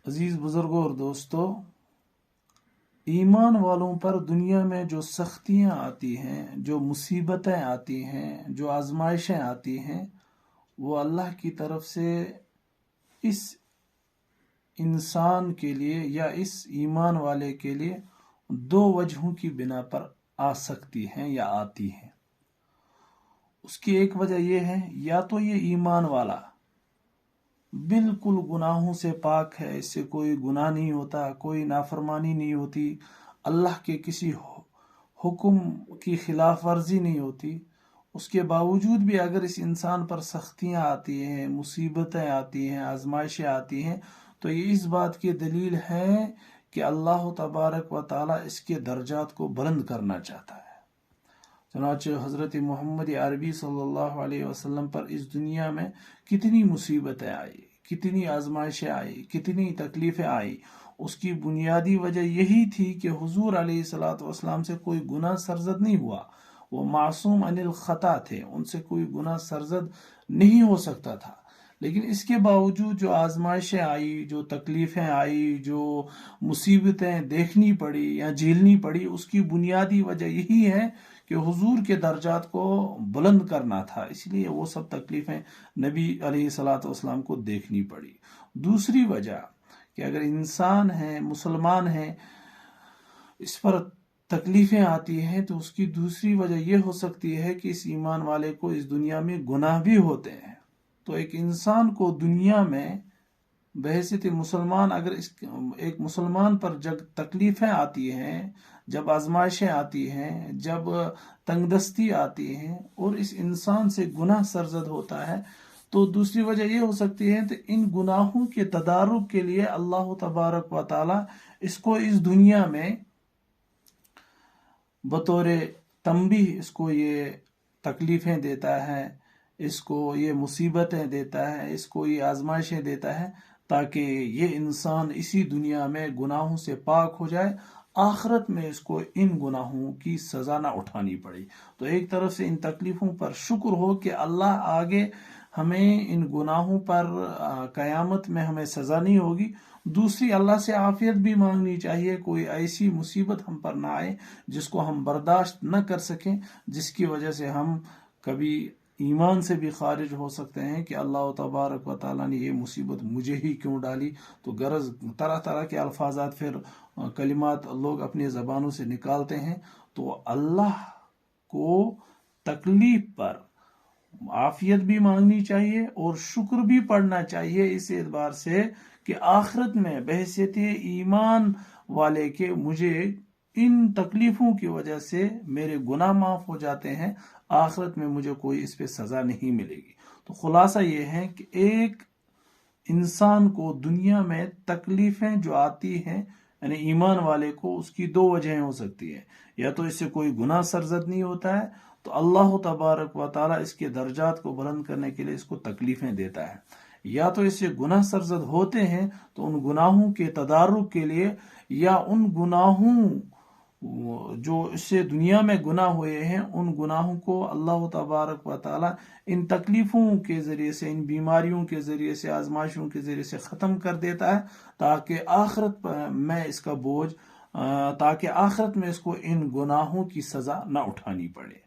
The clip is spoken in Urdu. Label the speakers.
Speaker 1: عزیز بزرگوں اور دوستو، ایمان والوں پر دنیا میں جو سختیاں آتی ہیں، جو مصیبتیں آتی ہیں، جو آزمائشیں آتی ہیں، وہ اللہ کی طرف سے اس انسان کے لیے یا اس ایمان والے کے لیے دو وجہوں کی بنا پر آ سکتی ہیں یا آتی ہیں۔ اس کی ایک وجہ یہ ہے، یا تو یہ ایمان والا بالکل گناہوں سے پاک ہے، اس سے کوئی گناہ نہیں ہوتا، کوئی نافرمانی نہیں ہوتی، اللہ کے کسی حکم کی خلاف ورزی نہیں ہوتی، اس کے باوجود بھی اگر اس انسان پر سختیاں آتی ہیں، مصیبتیں آتی ہیں، آزمائشیں آتی ہیں، تو یہ اس بات کی دلیل ہے کہ اللہ تبارک و تعالی اس کے درجات کو بلند کرنا چاہتا ہے۔ چنانچہ حضرت محمد عربی صلی اللہ علیہ وسلم پر اس دنیا میں کتنی مصیبتیں آئی، کتنی آزمائشیں آئی، کتنی تکلیفیں آئی، اس کی بنیادی وجہ یہی تھی کہ حضور علیہ الصلوۃ والسلام سے کوئی گناہ سرزد نہیں ہوا، وہ معصوم عن الخطا تھے، ان سے کوئی گناہ سرزد نہیں ہو سکتا تھا۔ لیکن اس کے باوجود جو آزمائشیں آئی، جو تکلیفیں آئی، جو مصیبتیں دیکھنی پڑی یا جھیلنی پڑی، اس کی بنیادی وجہ یہی ہے کہ حضور کے درجات کو بلند کرنا تھا، اس لیے وہ سب تکلیفیں نبی علیہ الصلوۃ والسلام کو دیکھنی پڑی۔ دوسری وجہ کہ اگر انسان ہے، مسلمان ہے، اس پر تکلیفیں آتی ہیں، تو اس کی دوسری وجہ یہ ہو سکتی ہے کہ اس ایمان والے کو اس دنیا میں گناہ بھی ہوتے ہیں۔ تو ایک انسان کو دنیا میں بحیثیت مسلمان، اگر ایک مسلمان پر جب تکلیفیں آتی ہیں، جب آزمائشیں آتی ہیں، جب تنگ دستی آتی ہیں اور اس انسان سے گناہ سرزد ہوتا ہے، تو دوسری وجہ یہ ہو سکتی ہے کہ ان گناہوں کے تدارک کے لیے اللہ تبارک و تعالی اس کو اس دنیا میں بطور تنبیہ اس کو یہ تکلیفیں دیتا ہے، اس کو یہ مصیبتیں دیتا ہے، اس کو یہ آزمائشیں دیتا ہے، تاکہ یہ انسان اسی دنیا میں گناہوں سے پاک ہو جائے، آخرت میں اس کو ان گناہوں کی سزا نہ اٹھانی پڑے۔ تو ایک طرف سے ان تکلیفوں پر شکر ہو کہ اللہ آگے ہمیں ان گناہوں پر قیامت میں ہمیں سزا نہیں ہوگی، دوسری اللہ سے عافیت بھی مانگنی چاہیے، کوئی ایسی مصیبت ہم پر نہ آئے جس کو ہم برداشت نہ کر سکیں، جس کی وجہ سے ہم کبھی ایمان سے بھی خارج ہو سکتے ہیں کہ اللہ تبارک و تعالیٰ نے یہ مصیبت مجھے ہی کیوں ڈالی۔ تو غرض طرح طرح کے الفاظات، پھر کلمات لوگ اپنی زبانوں سے نکالتے ہیں، تو اللہ کو تکلیف پر عافیت بھی مانگنی چاہیے اور شکر بھی پڑھنا چاہیے، اس اعتبار سے کہ آخرت میں بحیثیت ایمان والے کے مجھے ان تکلیفوں کی وجہ سے میرے گناہ معاف ہو جاتے ہیں، آخرت میں مجھے کوئی اس پہ سزا نہیں ملے گی۔ تو خلاصہ یہ ہے کہ ایک انسان کو دنیا میں تکلیفیں جو آتی ہیں، یعنی ایمان والے کو، اس کی دو وجہیں ہو سکتی ہیں، یا تو اس سے کوئی گناہ سرزد نہیں ہوتا ہے، تو اللہ تبارک و تعالیٰ اس کے درجات کو بلند کرنے کے لیے اس کو تکلیفیں دیتا ہے، یا تو اس سے گناہ سرزد ہوتے ہیں تو ان گناہوں کے تدارک کے لیے، یا ان گناہوں جو اس سے دنیا میں گناہ ہوئے ہیں، ان گناہوں کو اللہ تبارک و تعالی ان تکلیفوں کے ذریعے سے، ان بیماریوں کے ذریعے سے، آزمائشوں کے ذریعے سے ختم کر دیتا ہے، تاکہ آخرت میں اس کا بوجھ، تاکہ آخرت میں اس کو ان گناہوں کی سزا نہ اٹھانی پڑے۔